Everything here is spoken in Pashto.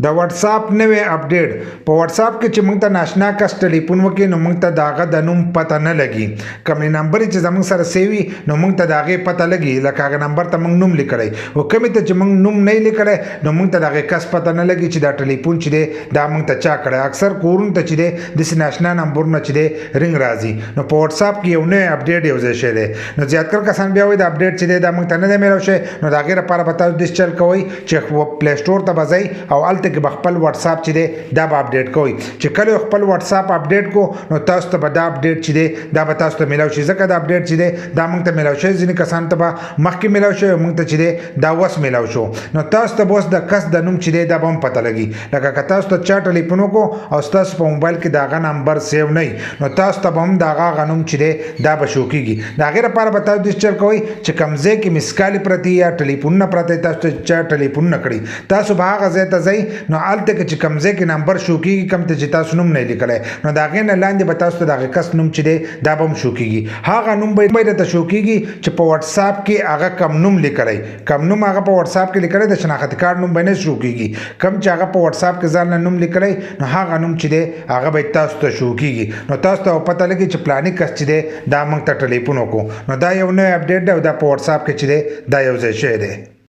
د واتس اپ نوې اپډیټ په واتس اپ کې چې موږ ته ناشنا کس ټلیفون وکړي نو موږ ته داغه د نوم پته نه لګي کوم نمبر چې زموږ سره سیوي نو موږ ته داغه پته لګي لکه هغه نمبر ته موږ نوم لیکلی او کوم ته چې موږ نوم نه لیکلی نو موږ ته داغه کس پته نه لګي چې دا ټلیفون چې دی دا موږ ته چا کړی اکثر کورون ته چې دی د ناشنا نمبرونه چې دی رنګ راځي نو په واتس اپ کې یو نوې اپډیټ یو ځای شوی دی نو زیاتره کسان بیا وایي دا اپډیټ چې دی دا موږ ته نه دی میلاو شوی نو د هغې لپاره به تاسو داسې چل کوئ چې پلی سټور ته به ځئ او هلته کې به خپل واتس اپ چې دی دا به اپډیټ کوئ چې کله خپل واتس اپ اپډیټ کو نو تاسو ته به دا اپډیټ چې دی دا به تاسو ته میلاو شي ځکه دا اپډیټ چې دی دا موږ ته میلاو شوی ځینې کسانو ته به مخکې میلاو شوی موږ ته چې دی دا اوس میلاو شو نو تاسو ته به اوس د کس د نوم چې دی دا به هم پته لګي لکه که تاسو ته چا ټلیفون وکړو او ستاسو په موبایل کې د هغه نمبر سیو نه نو تاسو ته به هم د هغه نوم چې دی دا به شو کېږي د هغې لپاره به تاسو داسې چل کوئ چې کوم ځای کې مسکالې پرتې یا ټلیفونونه پراته تاسو ته چا ټلیفون نه کړي تاسو به هغه ځای ته ځئ نو هلته کې چې کوم ځای کې نمبر شو کېږي کوم ته چې تاسو نوم نه لیکلی نو د هغې نه لاندې به تاسو ته د هغې کس نوم چې دی دا به هم شو کېږي هغه نوم به درته شو کېږي چې په واتس اپ کې هغه کم نوم لیکلی کم نوم هغه په واتس اپ کې لیکلی د شناختي کارت نوم به نه شو کېږي کوم چې هغه په واتس اپ کې ځان له نوم لیکلی نو هغه نوم چې دی هغه به تاسو ته شو کېږي نو تاسو ته پته لګي چې پلاني کس چې دی دا موږ ته ټلیفون وکړو نو دا یو نوی اپډیټ دی او دا په واتس اپ کې چې دی دا یو ځای شوی دی